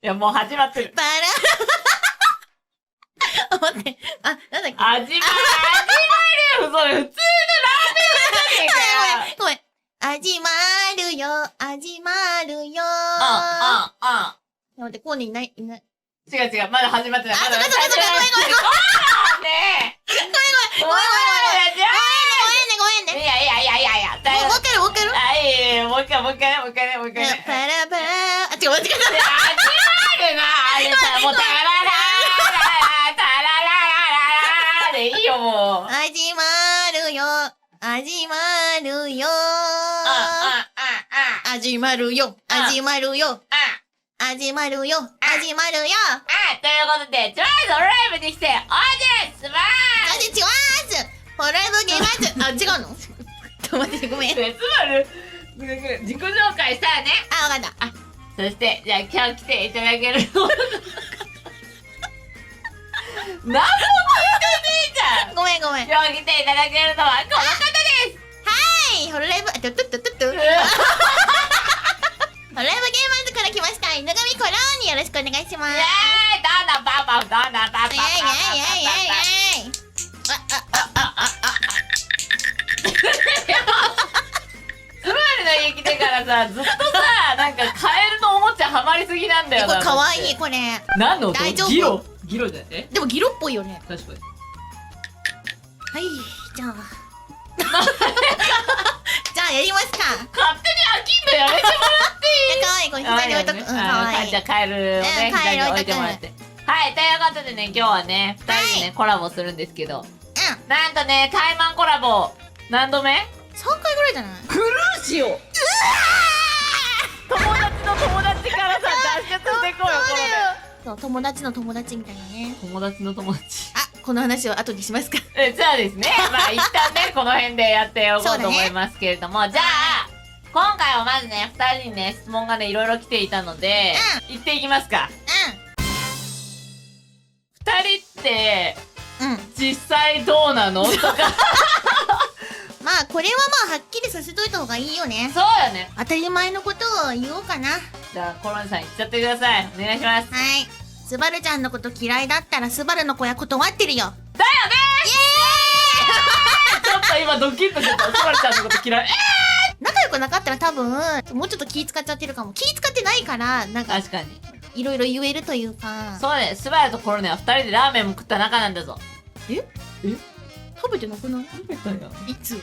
いや、もう始まってる。パラ待って、あ、なんだっけ。始まるよ。それ、普通のラーメンじゃねえかよ。ごめん。始まるよ、始まるよ。待って、こうにいない。違う、まだ始まってない。あ、そうか、ごめん。ねえ。ごめんね。いや。もう一回。もう一回ね。パラパラ。あ、違う、間違えた。始まるな。もう、タララでいいよ、もう。始まるよ、始まるよ。始まるよ、始まるよ。始まるよ、始まるよ。ということで、とりあえずオンライブできて、おですばあ、で、違うーす。ホライブゲーマーズ。あ、違うの待って、ごめん。つまる、自己紹介したらね。あ、わかった。そして、じゃあ今日来ていただけるの。何も聞いてねえじゃん。ごめん。今日来ていただけるのはこの方です。はい、ホライブ、あ、ホライブゲーマーズから来ました。犬神コローニよろしくお願いします。イエーイどんどんパンパンどんどんパンパンパンパンパンパンスマイルの家来てからさ、ずっとさ、なんかカエルのおもちゃハマりすぎなんだよな。これかわいい、これ。何の音？大丈夫？ギロじゃね？でもギロっぽいよね。確かに。はい、じゃあ。じゃあやりますか。勝手に飽きんのやめてもらっていい？かわいい、これ膝に置いとく。うん、かわいい。じゃあカエルをね、膝に置いてもらって。はい、ということでね、今日はね、2人でね、コラボするんですけど、なんとね、タイマンコラボ、何度目？ 3 回ぐらいじゃない？クルーシを友達の友達からさ、脱出してこうよ、こそう、友達の友達みたいなね。れ。友達の友達。あ、この話を後にしますか。じゃあですね、まあ一旦ね、この辺でやっておこうと思いますけれども、じゃあ、今回はまずね、2人にね、質問がね、いろいろ来ていたので、行っていきますか。2人って、実際どうなのとか。まあ、これはまあ、はっきりさせといた方がいいよね。そうよね。当たり前のことを言おうかな。じゃあ、コロンさん言っちゃってください。お願いします。はい。スバルちゃんのこと嫌いだったらスバルの子や断ってるよ。だよねー。ちょっと今ドキッとしてた。スバルちゃんのこと嫌い。仲良くなかったら多分、もうちょっと気使っちゃってるかも。気使ってないから、なんか、確かに。いろいろ言えるというか。そうね、スバルとコロネは2人でラーメンも食った仲なんだぞ。食べてなくない？食べたよ。いつ？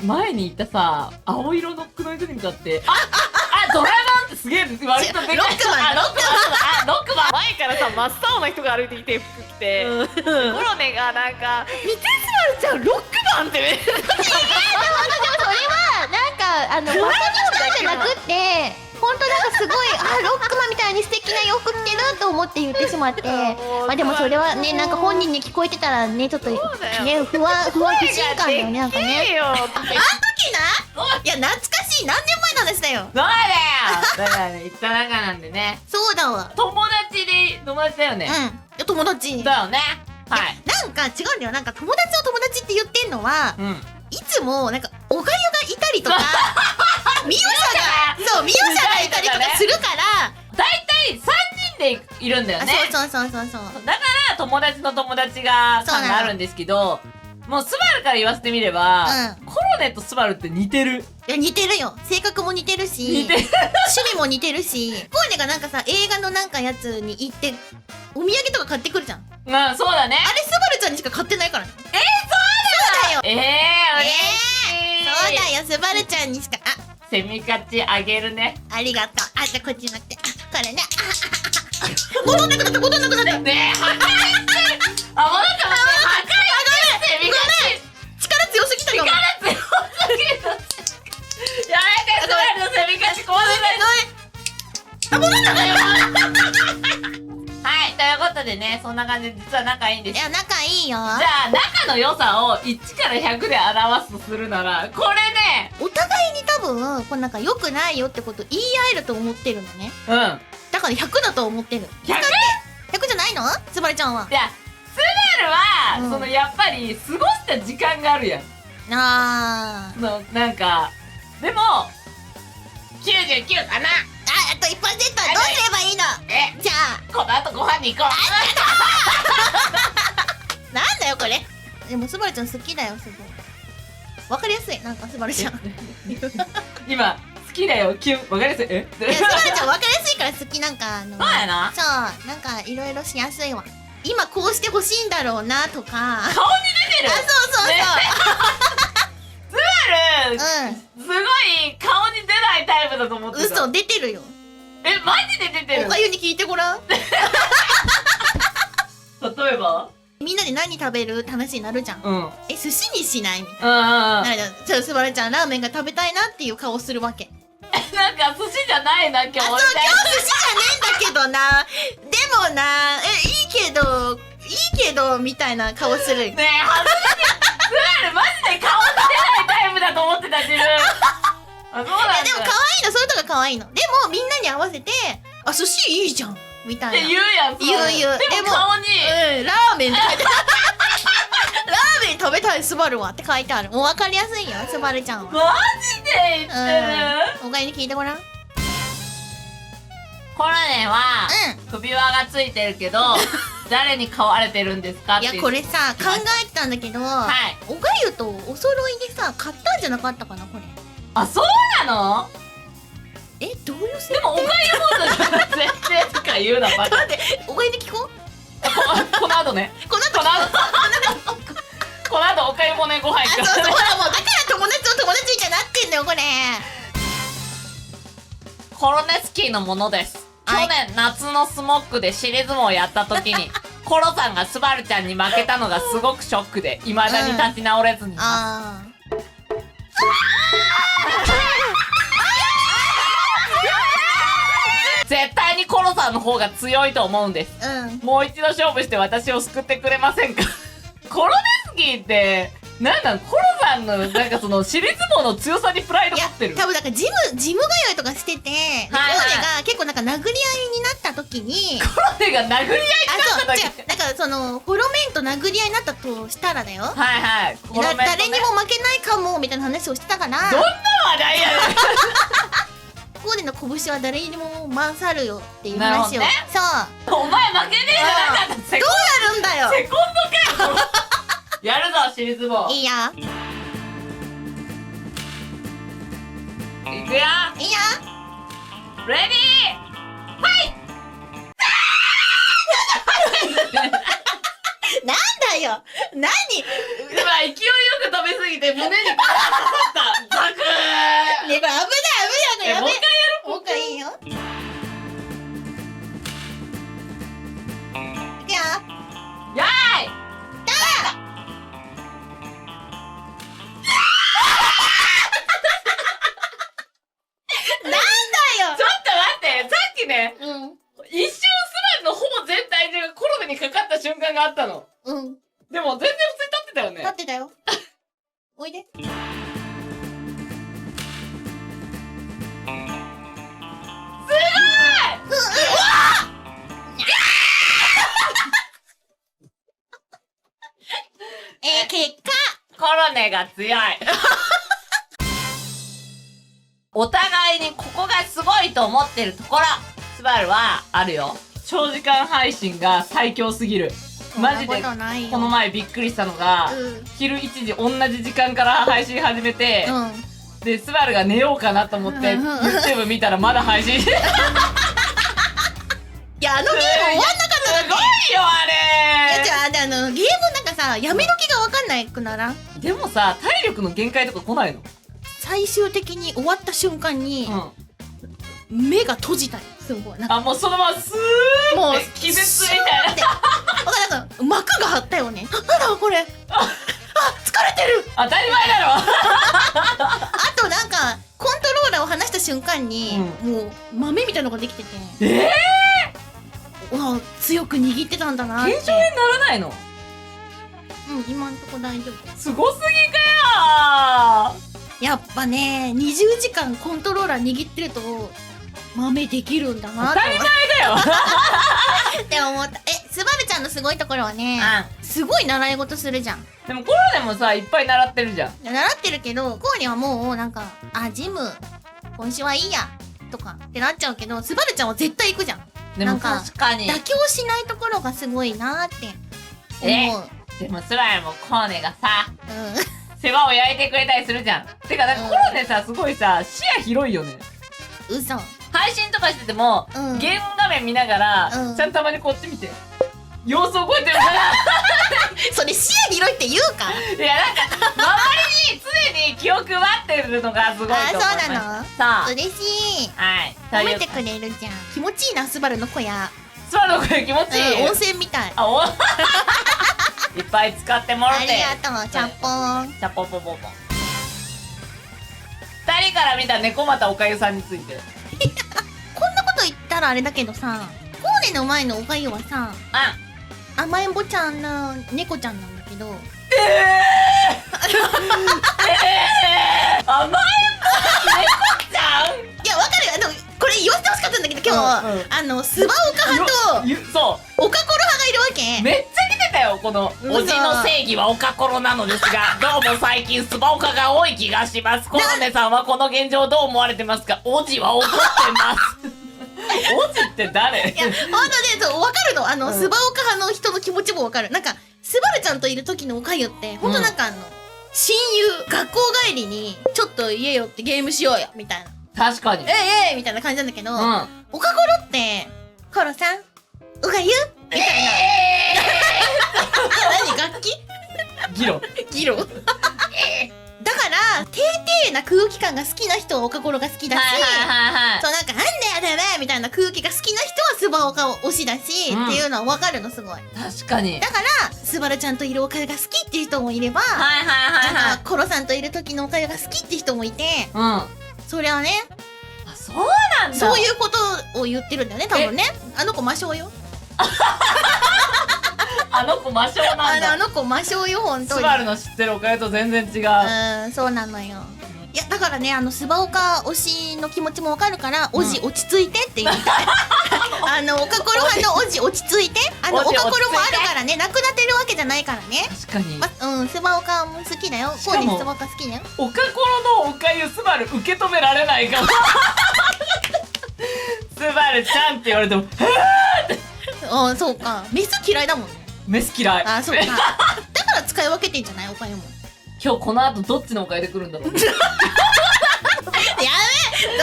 前にいたさ、青色の服の人に向かって、ドラえもんってすげえ割とでかい。ロックマンロックマン前からさ、真っ青な人が歩いてきて服着て、コロネがなんか、見てスバルちゃんロックマンってね。でもそれは、なんか、バカにしたんじゃなくって、ほんとなんかすごい、ロックマンみたいに素敵な洋服着てると思って言ってしまって。まあでもそれはね、なんか本人に聞こえてたらね、ちょっと、ね、不安、不信感だよね、なんかね。あの時な？いや、懐かしい。何年前の話だよ。そうだよ。だからね、言った仲なんでね。そうだわ。友達だよね。うん。友達。だよね。はい。なんか違うんだよ。なんか友達を友達って言ってんのは、いつもなんかおかゆがいたりとか、ミヨシャがいたりとかするから、だいたい3人でいるんだよね。そう。だから友達の友達が感があるんですけど、もうスバルから言わせてみれば、コロネとスバルって似てる。いや、似てるよ。性格も似てるし、趣味も似てるし、コーネがなんかさ、映画のなんかやつに行って、お土産とか買ってくるじゃん。そうだね。あれスバルちゃんにしか買ってないからね。そうだよ。嬉しい。そうだよ、スバルちゃんにしか。セミカチあげるね。ありがとう。じゃあこっち乗って。これね。戻んなくなった。ねえ、戻ってセミカチ。力強すぎたよ。やめて、スバルのセミカチ壊せない。戻ったのよ。はい、ということでね、そんな感じで実は仲いいんです。いや、仲いいよ。じゃあ、仲の良さを1から100で表すとするなら、これね、お互いに多分、これなんか良くないよってこと言い合えると思ってるのね。だから100だと思ってる。 100？ 100じゃないの？スバルちゃんは。いや、スバルは、そのやっぱり過ごした時間があるやん。なんか、でも、99かな。あと 1%。どうすればいいの？じゃあこの後ご飯に行こなんだよこれ。でもスバルちゃん好きだよ、すごい。わかりやすい、なんかスバルちゃん。う。今好きだよキュンわかりやすい。いや、スバルちゃんわかりやすいから好き。なんかそうやな。そう、なんかいろいろしやすいわ。今こうしてほしいんだろうなとか。顔に出てる。あ、そうそうそう。ねスバル、すごい顔に出ないタイプだと思ってた。嘘、出てるよ。マジで出てる。おかゆに聞いてごらん。例えばみんなで何食べるって話になるじゃん。うん。寿司にしないみたいな。うん。なるほど。ちょっとスバルちゃんラーメンが食べたいなっていう顔するわけ。なんか寿司じゃないな今日。あ、そう、今日寿司じゃねえんだけどな。でもな、いいけどみたいな顔する。ねえ、恥ずかしい。スバルマジで顔に出ないタイプだと思ってた自分。あ、そうなんだ。でも可愛いの、そういうとこが可愛いの。でもみんなに合わせて、あ、寿司いいじゃんみたいな。って言うやん。言う。でも顔に。ラーメンって書いてある。ラーメン食べたいスバルはって書いてある。もう分かりやすいよ、スバルちゃんは。マジで言ってる。おかゆに聞いてごらん。コロネは首輪がついてるけど誰に飼われてるんですかっていや、これさ、考えてたんだけど、はいおかゆとお揃いでさ、買ったんじゃなかったかな、これ。あ、そうなの？どういう設定？でもおかゆモードの設定とか言うなバカ。待って、おかゆで聞こう。この後ね。この後この後おかゆもねご飯行くそうそう、から。ほらもうだから友達と友達みたいになってんだよ、これ。コロネスキーのものです。去はい年夏のスモックで尻相撲をやった時にコロさんがスバルちゃんに負けたのがすごくショックで未だに立ち直れずにいます。あー。絶対にコロさんの方が強いと思うんです。もう一度勝負して私を救ってくれませんか？コロネスキーってなんなん？コロさんのなんかその尻相撲の強さにプライド持ってる。多分なんかジム通いとかしてて、コロネが結構なんか殴り合いになった時に、コロネが殴り合いになった時。違う、だからそのフォロメンと殴り合いになったとしたらだよ。はいはい。誰にも負けないかもみたいな話をしてたから、どんな話題やねん。コーデの拳は誰にも勝るよっていう話を。なるそう。お前負けねえじゃなかった。どうなるんだよ。セコンドかよ。やるぞ尻相撲。いいや。いくよ。いいや。レディーファイなんだよ。何？今勢いよく飛びすぎて胸にガーッ刺さった。ザクー。ね、これ危ない危ないやめ。もう一回やる。もう一回いいよ。いくよ。やーい。なんだよ。ちょっと待って、さっきね、一瞬スバルのほぼ全体重がコロネにかかった瞬間があったの。でも全然普通に立ってたよね。立ってたよ。おいで。結果コロネが強い。お互いにここがすごいと思ってるところ、スバルはあるよ。長時間配信が最強すぎる。マジでこの前びっくりしたのが、昼1時同じ時間から配信始めて、でスバルが寝ようかなと思って YouTube 見たらまだ配信していや、あのゲーム終わんなかっただけ。すごいよあれ。いや、じゃあゲームなんかさ、やめ時が分かんないくならん？でもさ、体力の限界とか来ないの？最終的に終わった瞬間に、目が閉じたよ。すごい。なんかもうそのままスーもうって気絶みたいな。なんか膜が張ったよね。なんだこれ。疲れてる。当たり前だろ。あとなんかコントローラーを離した瞬間に、もう豆みたいなのができてて。わあ、強く握ってたんだなって。腱鞘炎にならないの？今んとこ大丈夫。すごすぎかよ。やっぱね、20時間コントローラー握ってると豆できるんだな当たり前だよって思った。スバルちゃんのすごいところはね、すごい習い事するじゃん。でもコロネもさ、いっぱい習ってるじゃん。習ってるけど、コーニはもうなんか、ジム今週はいいやとかってなっちゃうけど、スバルちゃんは絶対行くじゃん。でも確かに。妥協しないところがすごいなーって思う。でもスバルもコーネがさ、うん。世話を焼いてくれたりするじゃん。てか、なんかコーネさ、すごいさ、視野広いよね。嘘。配信とかしてても、うんゲーム画面見ながら、うんちゃんとたまにこっち見て、様子覚えてるかなそれ視野広いって言うか。いや、なんか、周りに常に気を配ってるのがすごいと思います。あ、そうなの？さあ、嬉しい。はい。褒めてくれるじゃん。気持ちいいな、スバルの小屋。スバルの声気持ちいい。温泉みたい。あ、いっぱい使ってもらって。ありがとう、チャッポーン。チャポポポポ。二人から見た猫又おかゆさんについて。こんなこと言ったらあれだけどさ、コーネの前のおかゆはさ、甘えんぼちゃんの猫ちゃんなんだけど。甘えんぼ猫ちゃん。いや、わかるよ。これ言わせてほしかったんだけど、今日、スバオカ派と、そう。オカコロ派がいるわけ。めっちゃ来てたよ、このおじの正義はオカコロなのですが、どうも最近スバオカが多い気がします。コロネさんはこの現状どう思われてますか？おじは怒ってますおじって誰？いや、ほんとね、わかるの。スバオカ派の人の気持ちもわかる。なんか、スバルちゃんといる時のおかゆって、ほんとなんか親友、学校帰りに、ちょっと家寄ってゲームしようよ、みたいな。確かに。みたいな感じなんだけど、うん。オカコロって、コロさん、おかゆみたいな。何楽器ギロ。ギロだから、てーてーな空気感が好きな人はオカコロが好きだし、そうなんか、なんだよだめみたいな空気が好きな人はスバオカを推しだし、っていうのはわかるの、すごい。確かに。だから、スバルちゃんといるおかゆが好きっていう人もいれば、なんか、コロさんといる時のおかゆが好きって人もいて、そりゃね、あ、そうなんだ。そういうことを言ってるんだよね、多分ね。あの子魔性よ。あの子魔性なんだ。あの子魔性よ、ほんとに。スバルの知ってるおかゆと全然違う。そうなのよ。いや、だからね、スバオカ推しの気持ちもわかるから、おじ落ち着いてって言いたい。オカコロ派のおじ落ち着いて。オカコロもあるからね、なくなってるわけじゃないからね。確かに。スバオカも好きだよ。コーネスバオカ好きだよ。オカコロのおかゆスバル受け止められないかも。スバルちゃんって言われても、そうか。メス嫌いだもんね。メス嫌い。あ、そうか。だから使い分けてんじゃないおかゆも。今日この後どっちのおかゆで来るんだろう。やめど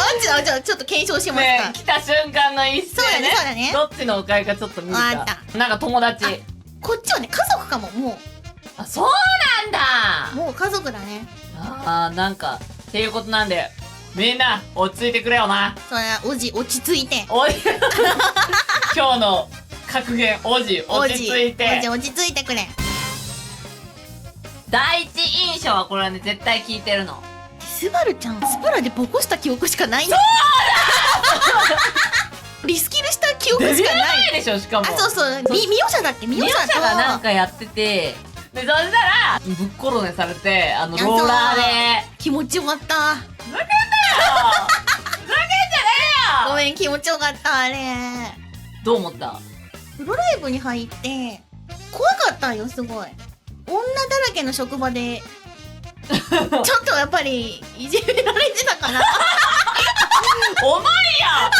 っちだちょっと検証しますか。来た瞬間の一斉ね。そうだね。どっちのおかゆかちょっと見るか。なんか友達。こっちはね、家族かも、もう。あ、そうなんだ。もう家族だね。なんか、っていうことなんで、みんな、落ち着いてくれよな。そうだ、おじ、落ち着いて。今日の格言、おじ、落ち着いて。おじ、落ち着いてくれ。第一印象はこれはね、絶対聞いてるの。スバルちゃん、スプラでボコした記憶しかないんだ。リスキルした記憶しかない。でしょ、しかも。あ、そうそう。ミヨシャだっけ？ミヨシャがなんかやってて、で、そしたら、ぶっコロネされて、ローラーで。気持ちよかった。ふざけんなよふざけんじゃねえよごめん、気持ちよかった、あれ。どう思った？プロライブに入って、怖かったよ、すごい。女だらけの職場で、ちょっとやっぱり、いじめられてたかな。お前や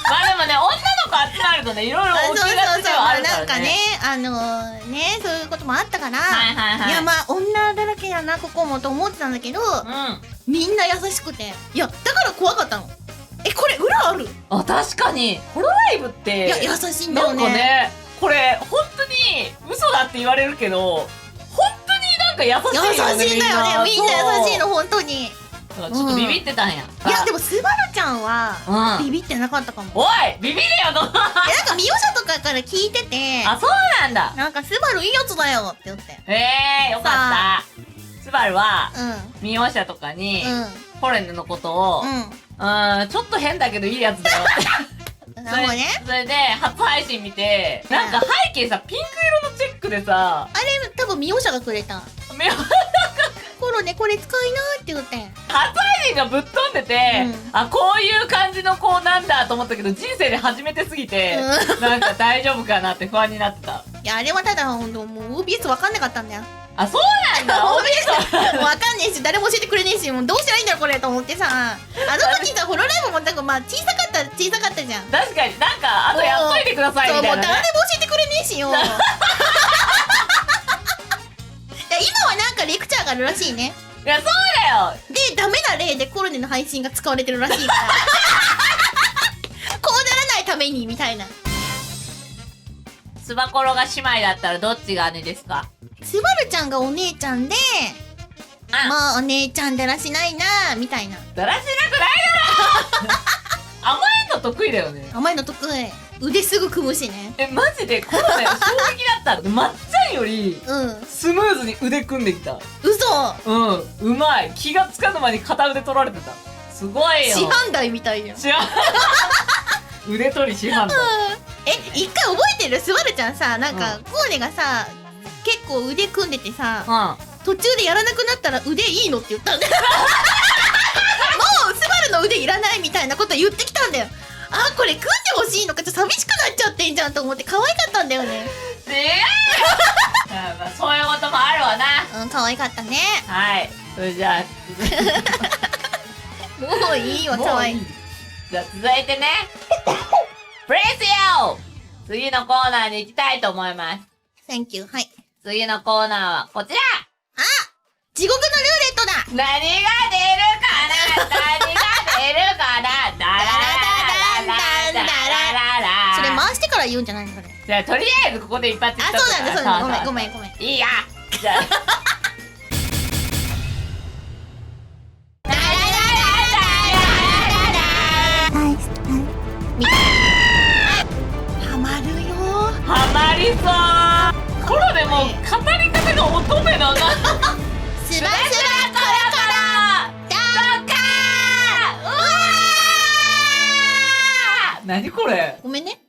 まあでもね、女の子集まるとね、いろいろ起きがちではあるからね。なんかね、そういうこともあったから、いや、まあ、女だらけやな、ここもと思ってたんだけど、みんな優しくて、いや、だから怖かったの。これ、裏ある？あ、確かに、ホロライブって、いや、優しいんだよね。なんかね、これ、本当に、嘘だって言われるけど、本当になんか優しいよね。優しいんだよね、みんな優しいの、本当に。ちょっとビビってたんや。いや、でも、スバルちゃんは、ビビってなかったかも。おいビビれよと。なんか、ミヨシャとかから聞いてて、あ、そうなんだ。なんか、スバルいいやつだよって言って。よかった。スバルは、ミヨシャとかに、コレネのことを、ちょっと変だけどいいやつだよって。それで、初配信見て、なんか背景さ、ピンク色のチェックでさ、あれ、多分ミヨシャがくれた。コロネこれ使いなって言って。初配信がぶっ飛んでて、あ、こういう感じの子なんだと思ったけど、人生で初めてすぎて、なんか大丈夫かなって不安になってた。いや、あれはただ、もう OBS わかんなかったんだよ。あ、そうなんだ。おめえさ、もうわかんねえし、誰も教えてくれねえし、もうどうしたらいいんだろこれと思ってさ、あの時さ、ホロライブもなんかまあ小さかったじゃん。確かになんかあとやっといてくださいそう、みたいな、もう誰もね。教えてくれねえしよ。いや今はなんかレクチャーがあるらしいね。いや、そうだよ。で、ダメな例でコロネの配信が使われてるらしいからこうならないためにみたいな。スバコロが姉妹だったらどっちが姉ですか？スバルちゃんがお姉ちゃんで、あ、もうお姉ちゃんだらしないなみたいな。だらしなくないだろ甘えんの得意だよね。甘いの得意。腕すぐ組むしね。え、マジでコロネ衝撃だった。まっちゃんよりうん。スムーズに腕組んできた。嘘。うまい。気がつかぬ間に片腕取られてた。すごいよ。師範代みたいやん。違う腕取り師範だ。一回覚えてる？スバルちゃんさ、なんか、コーネがさ、結構腕組んでてさ、途中でやらなくなったら腕いいのって言ったんだよもうスバルの腕いらないみたいなこと言ってきたんだよ。あ、これ組んでほしいのか、ちょっと寂しくなっちゃってんじゃんと思って可愛かったんだよね。違うまあそういうこともあるわな。うん、可愛かったね。はい。それじゃもういいわ、あ、可愛い。もういい。じゃあ続いてね。プレイスよ。次のコーナーに行きたいと思います。Thank you。はい。次のコーナーはこちら。地獄のルーレットだ。何が出るかな。何が出るかな。ダララララララララ。それ回してから言うんじゃないのそれ。じゃあとりあえずここで一発あ、そうなんだ、そうなんだ。ごめん。いいや。じゃあハマるよ。ハマりそう。コロでも語り方が乙女だな。スバスバコロコロドッカー。うわ何これ。ー。ごめんね。